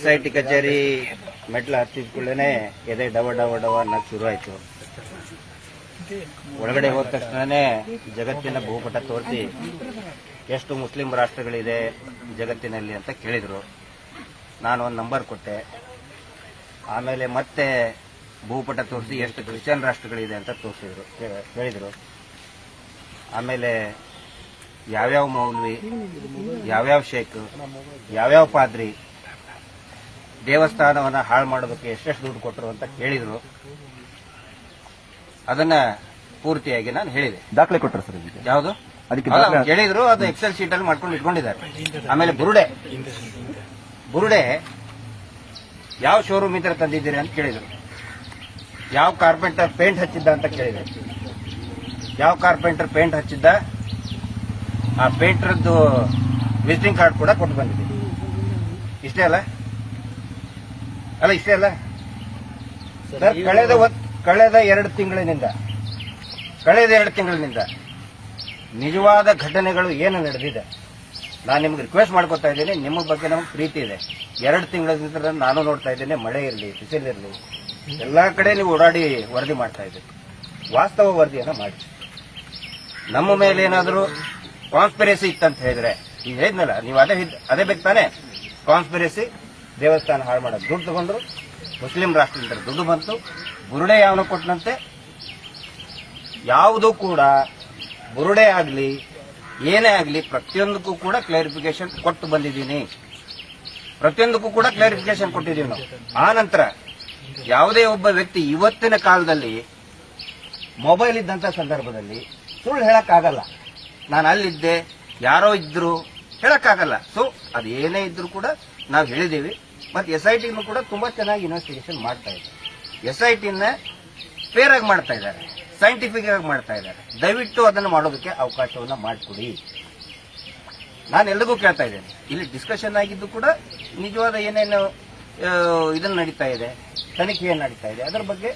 SIT ಕಚೇರಿ ಮೆಟ್ಲು ಹತ್ತಿದ ಕೂಡಲೇ ಎದೆ ಡವ ಡವ ಡವ ಅನ್ನೋದು ಶುರು ಆಯ್ತು. ಒಳಗಡೆ ಹೋದ ತಕ್ಷಣನೇ ಜಗತ್ತಿನ ಭೂಪಟ ತೋರಿಸಿ ಎಷ್ಟು ಮುಸ್ಲಿಂ ರಾಷ್ಟ್ರಗಳಿದೆ ಜಗತ್ತಿನಲ್ಲಿ ಅಂತ ಕೇಳಿದ್ರು. ನಾನು ಒಂದು ನಂಬರ್ ಕೊಟ್ಟೆ. ಆಮೇಲೆ ಮತ್ತೆ ಭೂಪಟ ತೋರಿಸಿ ಎಷ್ಟು ಕ್ರಿಶ್ಚಿಯನ್ ರಾಷ್ಟ್ರಗಳಿದೆ ಅಂತ ಹೇಳಿದ್ರು. ಆಮೇಲೆ ಯಾವ್ಯಾವ ಮೌಲ್ವಿ, ಯಾವ್ಯಾವ ಶೇಖ್, ಯಾವ್ಯಾವ ಪಾದ್ರಿ ದೇವಸ್ಥಾನವನ್ನ ಹಾಳು ಮಾಡೋದಕ್ಕೆ ಎಷ್ಟೆಷ್ಟು ದುಡ್ಡು ಕೊಟ್ಟರು ಅಂತ ಕೇಳಿದ್ರು. ಅದನ್ನ ಪೂರ್ತಿಯಾಗಿ ನಾನು ಹೇಳಿದೆ. ದಾಖಲೆ ಕೊಟ್ಟರು ಸರ್? ಯಾವುದು ಅದಕ್ಕೆ ಕೇಳಿದ್ರು, ಅದು ಎಕ್ಸೆಲ್ ಶೀಟ್ ಅಲ್ಲಿ ಮಾಡ್ಕೊಂಡು ಇಟ್ಕೊಂಡಿದ್ದಾರೆ. ಆಮೇಲೆ ಬುರುಡೆ ಯಾವ ಶೋರೂಮ್ ಇದ್ರೆ ತಂದಿದ್ದೀರಿ ಅಂತ ಕೇಳಿದ್ರು. ಯಾವ ಕಾರ್ಪೆಂಟರ್ ಪೇಂಟ್ ಹಚ್ಚಿದ್ದ ಅಂತ ಕೇಳಿದ್ರು. ಯಾವ ಕಾರ್ಪೆಂಟರ್ ಪೇಂಟ್ ಹಚ್ಚಿದ್ದ, ಆ ಪೇಂಟರ್ದು ವಿಸಿಟಿಂಗ್ ಕಾರ್ಡ್ ಕೂಡ ಕೊಟ್ಟು ಬಂದಿದ್ದೀವಿ. ಇಷ್ಟೇ ಅಲ್ಲ ಇಷ್ಟೇ ಅಲ್ಲ ಸರ್. ಕಳೆದ 2 ತಿಂಗಳಿನಿಂದ ನಿಜವಾದ ಘಟನೆಗಳು ಏನು ನಡೆದಿದೆ ನಾನು ನಿಮ್ಗೆ ರಿಕ್ವೆಸ್ಟ್ ಮಾಡ್ಕೊತಾ ಇದ್ದೀನಿ. ನಿಮ್ಮ ಬಗ್ಗೆ ನಮ್ಗೆ ಪ್ರೀತಿ ಇದೆ. 2 ತಿಂಗಳಿಂದ ನಾನು ನೋಡ್ತಾ ಇದ್ದೇನೆ. ಮಳೆ ಇರಲಿ, ಬಿಸಿಲಿರಲಿ, ಎಲ್ಲಾ ಕಡೆ ನೀವು ಓಡಾಡಿ ವರದಿ ಮಾಡ್ತಾ ಇದ್ದೀರಿ. ವಾಸ್ತವ ವರದಿಯನ್ನ ಮಾಡಿ. ನಮ್ಮ ಮೇಲೆ ಏನಾದರೂ ಕಾನ್ಸ್ಪಿರಸಿ ಇತ್ತಂತ ಹೇಳಿದ್ರೆ, ಈಗ ಹೇಳಿದ್ನಲ್ಲ ನೀವು, ಅದೇ ಬೇಕು ತಾನೆ. ಕಾನ್ಸ್ಪಿರಸಿ, ದೇವಸ್ಥಾನ ಹಾಳು ಮಾಡೋದು, ದುಡ್ಡು ತಗೊಂಡ್ರು, ಮುಸ್ಲಿಂ ರಾಷ್ಟ್ರದಿಂದ ದುಡ್ಡು ಬಂತು, ಬುರುಡೆ ಯಾವನ ಕೊಟ್ಟನಂತೆ. ಯಾವುದೂ ಕೂಡ ಬುರುಡೆ ಆಗಲಿ ಏನೇ ಆಗಲಿ ಪ್ರತಿಯೊಂದಕ್ಕೂ ಕೂಡ ಕ್ಲಾರಿಫಿಕೇಶನ್ ಕೊಟ್ಟು ಬಂದಿದ್ದೀನಿ. ಪ್ರತಿಯೊಂದಕ್ಕೂ ಕೂಡ ಕ್ಲಾರಿಫಿಕೇಶನ್ ಕೊಟ್ಟಿದ್ದೀವಿ ನಾವು. ಆ ನಂತರ ಯಾವುದೇ ಒಬ್ಬ ವ್ಯಕ್ತಿ ಇವತ್ತಿನ ಕಾಲದಲ್ಲಿ ಮೊಬೈಲ್ ಇದ್ದಂತ ಸಂದರ್ಭದಲ್ಲಿ ಸುಳ್ಳು ಹೇಳಕ್ಕಾಗಲ್ಲ. ನಾನು ಅಲ್ಲಿದ್ದೆ, ಯಾರೋ ಇದ್ರು ಹೇಳಕ್ಕಾಗಲ್ಲ. ಸೊ ಅದು ಏನೇ ಇದ್ರು ಕೂಡ ನಾವು ಹೇಳಿದ್ದೀವಿ. ಮತ್ತೆ SITನೂ ಕೂಡ ತುಂಬಾ ಚೆನ್ನಾಗಿ ಇನ್ವೆಸ್ಟಿಗೇಷನ್ ಮಾಡ್ತಾ ಇದ್ದಾರೆ. SITನ ಫೇರ್ ಆಗಿ ಮಾಡ್ತಾ ಇದ್ದಾರೆ, ಸೈಂಟಿಫಿಕ್ ಆಗಿ ಮಾಡ್ತಾ ಇದ್ದಾರೆ. ದಯವಿಟ್ಟು ಅದನ್ನು ಮಾಡೋದಕ್ಕೆ ಅವಕಾಶವನ್ನ ಮಾಡಿಕೊಡಿ. ನಾನು ಎಲ್ರಿಗೂ ಕೇಳ್ತಾ ಇದ್ದೇನೆ. ಇಲ್ಲಿ ಡಿಸ್ಕಷನ್ ಆಗಿದ್ದು ಕೂಡ ನಿಜವಾದ ಏನೇನು ಇದನ್ನು ನಡೀತಾ ಇದೆ, ತನಿಖೆ ಏನು ನಡೀತಾ ಇದೆ, ಅದರ ಬಗ್ಗೆ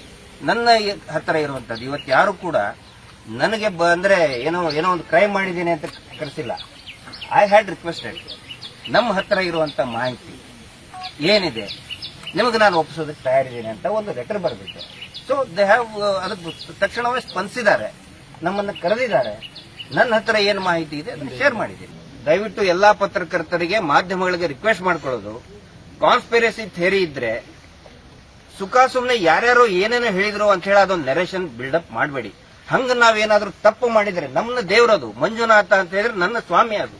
ನನ್ನ ಹತ್ತಿರ ಇರುವಂತದ್ದು. ಇವತ್ತು ಯಾರು ಕೂಡ ನನಗೆ ಅಂದ್ರೆ ಏನೋ ಒಂದು ಕ್ರೈಮ್ ಮಾಡಿದ್ದೀನಿ ಅಂತ ಕರೆಸಿಲ್ಲ. ಐ ಹ್ಯಾಡ್ ರಿಕ್ವೆಸ್ಟೆಡ್ ನಮ್ಮ ಹತ್ತಿರ ಇರುವಂತ ಮಾಹಿತಿ ಏನಿದೆ ನಿಮಗೆ ನಾನು ಒಪ್ಪಿಸೋದಕ್ಕೆ ತಯಾರಿದ್ದೀನಿ ಅಂತ ಒಂದು ಲೆಟರ್ ಬರೆದಿದ್ದೆ. ಸೊ ದೇ ಹ್ಯಾವ್ ಅದಕ್ಕೆ ತಕ್ಷಣವೇ ಸ್ಪಂದಿಸಿದ್ದಾರೆ, ನಮ್ಮನ್ನು ಕರೆದಿದ್ದಾರೆ. ನನ್ನ ಹತ್ತಿರ ಏನು ಮಾಹಿತಿ ಇದೆ ಅದನ್ನು ಶೇರ್ ಮಾಡಿದ್ದೀನಿ. ದಯವಿಟ್ಟು ಎಲ್ಲಾ ಪತ್ರಕರ್ತರಿಗೆ, ಮಾಧ್ಯಮಗಳಿಗೆ ರಿಕ್ವೆಸ್ಟ್ ಮಾಡ್ಕೊಳ್ಳೋದು, ಕಾನ್ಸ್ಪಿರಸಿ ಥಿಯರಿ ಇದ್ರೆ ಸುಖ ಸುಮ್ಮನೆ ಯಾರ್ಯಾರೋ ಏನೇನೋ ಹೇಳಿದ್ರು ಅಂತ ಹೇಳಿ ಅದೊಂದು ನೆರೇಷನ್ ಬಿಲ್ಡಪ್ ಮಾಡಬೇಡಿ. ಹಂಗ ನಾವೇನಾದ್ರೂ ತಪ್ಪು ಮಾಡಿದ್ರೆ, ನಮ್ಮ ದೇವರದು ಮಂಜುನಾಥ ಅಂತ ಹೇಳಿದ್ರೆ ನನ್ನ ಸ್ವಾಮಿ, ಅದು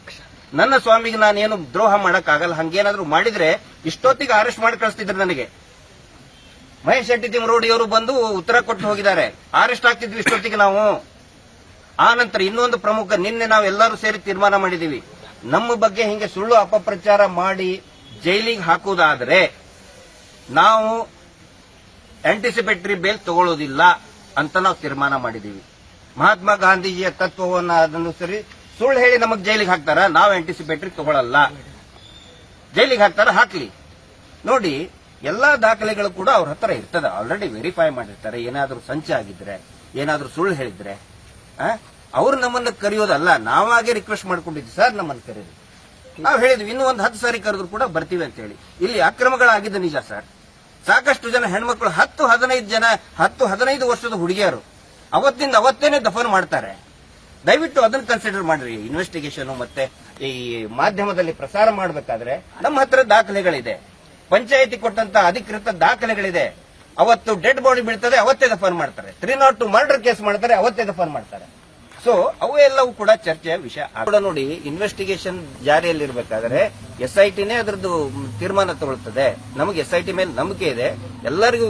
ನನ್ನ ಸ್ವಾಮಿಗೆ ನಾನೇನು ದ್ರೋಹ ಮಾಡಕ್ಕಾಗಲ್ಲ. ಹಂಗೇನಾದ್ರೂ ಮಾಡಿದ್ರೆ ಇಷ್ಟೊತ್ತಿಗೆ ಅರೆಸ್ಟ್ ಮಾಡಿ ಕಳಿಸ್ತಿದ್ರು ನನಗೆ. ಮಹೇಶ್ ಶೆಟ್ಟಿ ತಿಮ್ಮರೋಡಿಯವರು ಬಂದು ಉತ್ತರ ಕೊಟ್ಟು ಹೋಗಿದ್ದಾರೆ. ಅರೆಸ್ಟ್ ಆಗ್ತಿದ್ವಿ ಇಷ್ಟೊತ್ತಿಗೆ ನಾವು. ಆ ನಂತರ ಇನ್ನೊಂದು ಪ್ರಮುಖ, ನಿನ್ನೆ ನಾವೆಲ್ಲರೂ ಸೇರಿ ತೀರ್ಮಾನ ಮಾಡಿದೀವಿ, ನಮ್ಮ ಬಗ್ಗೆ ಹಿಂಗೆ ಸುಳ್ಳು ಅಪಪ್ರಚಾರ ಮಾಡಿ ಜೈಲಿಗೆ ಹಾಕುವುದಾದ್ರೆ ನಾವು ಆಂಟಿಸಿಪೇಟರಿ ಬೇಲ್ ತಗೊಳ್ಳೋದಿಲ್ಲ ಅಂತ ನಾವು ತೀರ್ಮಾನ ಮಾಡಿದೀವಿ. ಮಹಾತ್ಮ ಗಾಂಧೀಜಿಯ ತತ್ವವನ್ನು ಅದನುಸರಿ ಸುಳ್ಳು ಹೇಳಿ ನಮಗೆ ಜೈಲಿಗೆ ಹಾಕ್ತಾರ, ನಾವು ಆಂಟಿಸಿಪೇಟರಿ ತಗೊಳ್ಳಲ್ಲ. ಜೈಲಿಗೆ ಹಾಕ್ತಾರ, ಹಾಕ್ಲಿ. ನೋಡಿ, ಎಲ್ಲಾ ದಾಖಲೆಗಳು ಕೂಡ ಅವ್ರ ಹತ್ರ ಇರ್ತದೆ, ಆಲ್ರೆಡಿ ವೆರಿಫೈ ಮಾಡಿರ್ತಾರೆ. ಏನಾದ್ರೂ ಸಂಚೆ ಆಗಿದ್ರೆ, ಏನಾದ್ರೂ ಸುಳ್ಳು ಹೇಳಿದ್ರೆ ಅವ್ರು ನಮ್ಮನ್ನ ಕರೆಯೋದಲ್ಲ, ನಾವಾಗೆ ರಿಕ್ವೆಸ್ಟ್ ಮಾಡ್ಕೊಂಡಿದ್ವಿ. ಸರ್ ನಮ್ಮನ್ನು ಕರೀರಿ, ನಾವು ಹೇಳಿದ್ವಿ ಇನ್ನೂ ಒಂದು 10 ಸಾರಿ ಕರೆದ್ರು ಕೂಡ ಬರ್ತೀವಿ ಅಂತ ಹೇಳಿ. ಇಲ್ಲಿ ಅಕ್ರಮಗಳಾಗಿದ್ದ ನಿಜ ಸರ್. ಸಾಕಷ್ಟು ಜನ ಹೆಣ್ಮಕ್ಳು 10-15 ವರ್ಷದ ಹುಡುಗಿಯರು ಅವತ್ತಿಂದ ಅವತ್ತೇನೆ ದಫನ್ ಮಾಡ್ತಾರೆ. ದಯವಿಟ್ಟು ಅದನ್ನು ಕನ್ಸಿಡರ್ ಮಾಡ್ರಿ. ಇನ್ವೆಸ್ಟಿಗೇಷನ್ ಮತ್ತೆ ಈ ಮಾಧ್ಯಮದಲ್ಲಿ ಪ್ರಸಾರ ಮಾಡಬೇಕಾದ್ರೆ ನಮ್ಮ ಹತ್ರ ದಾಖಲೆಗಳಿದೆ, ಪಂಚಾಯಿತಿ ಕೊಟ್ಟಂತ ಅಧಿಕೃತ ದಾಖಲೆಗಳಿದೆ. ಅವತ್ತು ಡೆಡ್ ಬಾಡಿ ಬೀಳ್ತದೆ, ಅವತ್ತೇ ದಫನ್ ಮಾಡ್ತಾರೆ. 302 ಮರ್ಡರ್ ಕೇಸ್ ಮಾಡ್ತಾರೆ, ಅವತ್ತೇ ದಫನ್ ಮಾಡ್ತಾರೆ. ಸೊ ಅವು ಎಲ್ಲವೂ ಕೂಡ ಚರ್ಚೆಯ ವಿಷಯ ಕೂಡ. ನೋಡಿ, ಇನ್ವೆಸ್ಟಿಗೇಷನ್ ಜಾರಿಯಲ್ಲಿರ್ಬೇಕಾದ್ರೆ SITನೇ ಅದರದ್ದು ತೀರ್ಮಾನ ತಗೊಳ್ತದೆ. ನಮಗೆ SIT ಮೇಲೆ ನಂಬಿಕೆ ಇದೆ. ಎಲ್ಲರಿಗೂ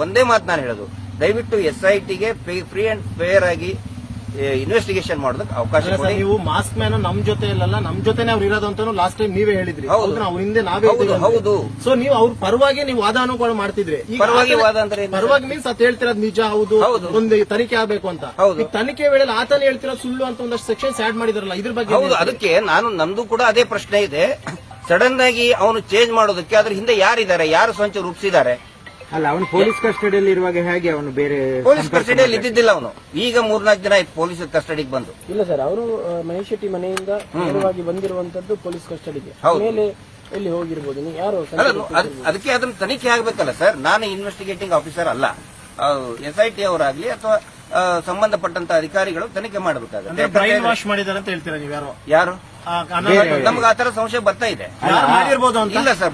ಒಂದೇ ಮಾತು ನಾನು ಹೇಳೋದು, ದಯವಿಟ್ಟು SITಗೆ ಫ್ರೀ ಅಂಡ್ ಫೇರ್ ಆಗಿ ಇನ್ವೆಸ್ಟಿಗೇಷನ್ ಮಾಡೋದಕ್ಕೆ ಅವಕಾಶ ಕೊಡಿ. ನೀವು ಮಾಸ್ಕ್ ಮ್ಯಾನ್ ನಮ್ ಜೊತೆ ಇಲ್ಲಲ್ಲ, ನಮ್ ಜೊತೆನೆ ಅವ್ರು ಇರೋದು ಅಂತ ಲಾಸ್ಟ್ ಟೈಮ್ ನೀವೇ ಹೇಳಿದ್ರಿ. ಅವ್ರ ಹಿಂದೆ ನಾವೇ. ಹೌದು. ಸೊ ನೀವು ಅವ್ರ ಪರವಾಗಿ ನೀವು ವಾದನೂ ಮಾಡ್ತಿದ್ರಿ. ಪರವಾಗಿ ವಾದ ಅಂದ್ರೆ ಪರವಾಗಿ ಮೀನ್ಸ್ ಅತ್ ಹೇಳ್ತಿರೋದು ನಿಜ, ಹೌದು, ಒಂದು ತನಿಖೆ ಆಗ್ಬೇಕು ಅಂತ. ಈಗ ತನಿಖೆ ವೇಳೆ ಆತನ ಹೇಳ್ತಿರೋ ಸುಳ್ಳು ಅಂತ ಒಂದಷ್ಟು ಸೆಕ್ಷನ್ಸ್ ಆಡ್ ಮಾಡಿದಾರಲ್ಲ, ಇದ್ರ ಬಗ್ಗೆ. ಹೌದು, ಅದಕ್ಕೆ ನಮ್ದು ಕೂಡ ಅದೇ ಪ್ರಶ್ನೆ ಇದೆ. ಸಡನ್ ಆಗಿ ಅವನು ಚೇಂಜ್ ಮಾಡೋದಕ್ಕೆ ಅದ್ರ ಹಿಂದೆ ಯಾರಿದ್ದಾರೆ, ಯಾರು ಸಂಚು ರೂಪಿಸಿದ್ದಾರೆ? ಅಲ್ಲ, ಅವನು ಪೊಲೀಸ್ ಕಸ್ಟಡಿಯಲ್ಲಿ ಇರುವಾಗ ಹೇಗೆ ಅವನು ಬೇರೆ ಪೊಲೀಸ್ ಕಸ್ಟಡಿಯಲ್ಲಿ ಇದ್ದಿದ್ದಿಲ್ಲ. ಅವನು ಈಗ 3-4 ದಿನ ಆಯ್ತು ಪೊಲೀಸ್ ಕಸ್ಟಡಿಗೆ ಬಂದು. ಇಲ್ಲ ಸರ್, ಅವರು ಮಹೇಶ್ ಶೆಟ್ಟಿ ಮನೆಯಿಂದ ನೇರವಾಗಿ ಬಂದಿರುವಂತದ್ದು ಪೊಲೀಸ್ ಕಸ್ಟಡಿಗೆ. ಮೇಲೆ ಎಲ್ಲಿ ಹೋಗಿರ್ಬೋದು ನೀವು ಯಾರು ಅಲ್ಲ ಅದಕ್ಕೆ ಅದನ್ನ ತನಿಖೆ ಆಗ್ಬೇಕಲ್ಲ ಸರ್. ನಾನು ಇನ್ವೆಸ್ಟಿಗೇಟಿಂಗ್ ಆಫೀಸರ್ ಅಲ್ಲ. SIT ಅವರಾಗ್ಲಿ ಅಥವಾ ಸಂಬಂಧಪಟ್ಟಂತ ಅಧಿಕಾರಿಗಳು ತನಿಖೆ ಮಾಡಬೇಕಾಗುತ್ತೆ. ಬ್ರೈನ್ ವಾಶ್ ಮಾಡಿದಾರೆ ಅಂತ ಹೇಳ್ತೀರಾ ನೀವು ಯಾರು ನಮ್ಗೆ ಆತರ ಸಂಶಯ ಬರ್ತಾ ಇದೆ. ಮಾಡಿರ್ಬೋದು ಅಂತ ಇಲ್ಲ ಸರ್,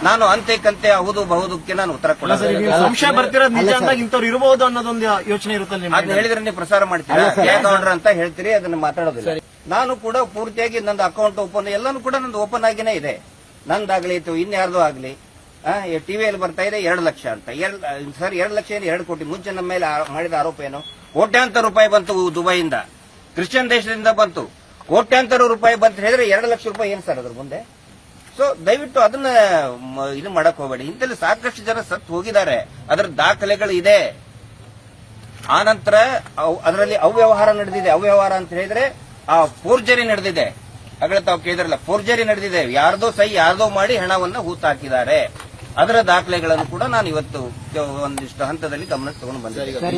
ನಾನು ಅಂತೆ ಕಂತೆ ಹೌದು ಬಹುದಕ್ಕೆ ನಾನು ಉತ್ತರ ಕೊಡಲ್ಲ. ಸಂಶಯ ಬರ್ತಿರೋದು ನಿಜ ಅಂದಾಗ ಇಂಥವ್ರು ಇರಬಹುದು ಅನ್ನೋದೊಂದು ಯೋಚನೆ ಇರುತ್ತಲ್ಲ ಅದನ್ನ ಹೇಳಿದ್ರೆ ನೀವು ಪ್ರಸಾರ ಮಾಡ್ತೀರಾ, ಆರ್ಡರ್ ಅಂತ ಹೇಳ್ತೀರಿ, ಅದನ್ನ ಮಾತಾಡೋದಿಲ್ಲ. ನಾನು ಕೂಡ ಪೂರ್ತಿಯಾಗಿ ನಂದು ಅಕೌಂಟ್ ಓಪನ್ ಎಲ್ಲಾನು ಕೂಡ ನಂದು ಓಪನ್ ಆಗಿನೇ ಇದೆ. ನಂದಾಗ್ಲಿ ಅಥವಾ ಇನ್ಯಾರ್ದು ಆಗ್ಲಿ. ಟಿವಿಯಲ್ಲಿ ಬರ್ತಾ ಇದೆ 2 ಲಕ್ಷ ಅಂತ. ಸರ್ 2 ಲಕ್ಷ ಏನು 2 ಕೋಟಿ. ಮುಂಚೆ ನಮ್ಮ ಮೇಲೆ ಮಾಡಿದ ಆರೋಪ ಏನು? ಕೋಟ್ಯಾಂತರ ರೂಪಾಯಿ ಬಂತು ದುಬೈಯಿಂದ, ಕ್ರಿಶ್ಚಿಯನ್ ದೇಶದಿಂದ ಬಂತು. ಕೋಟ್ಯಾಂತರ ರೂಪಾಯಿ ಬಂತ ಹೇಳಿದ್ರೆ 2 ಲಕ್ಷ ರೂಪಾಯಿ ಏನ್ ಸರ್ ಅದ್ರ ಮುಂದೆ? ಸೊ ದಯವಿಟ್ಟು ಅದನ್ನ ಇದು ಮಾಡಕ್ ಹೋಗಬೇಡಿ. ಇಂತಲ್ಲಿ ಸಾಕಷ್ಟು ಜನ ಸತ್ತು ಹೋಗಿದ್ದಾರೆ, ಅದರ ದಾಖಲೆಗಳು ಇದೆ. ಆನಂತರ ಅದರಲ್ಲಿ ಅವ್ಯವಹಾರ ನಡೆದಿದೆ. ಅವ್ಯವಹಾರ ಅಂತ ಹೇಳಿದ್ರೆ ಆ ಫೋರ್ಜರಿ ನಡೆದಿದೆ. ಆಗಲೇ ತಾವು ಕೇಳಿದ್ರಲ್ಲ, ಫೋರ್ಜರಿ ನಡೆದಿದೆ. ಯಾರ್ದೋ ಸಹಿ ಯಾರ್ದೋ ಮಾಡಿ ಹಣವನ್ನ ಹೂತಾಕಿದ್ದಾರೆ. ಅದರ ದಾಖಲೆಗಳನ್ನು ಕೂಡ ನಾನು ಇವತ್ತು ಒಂದಿಷ್ಟು ಹಂತದಲ್ಲಿ ಗಮನಕ್ಕೆ ತಗೊಂಡು ಬಂದಿದ್ದೇನೆ.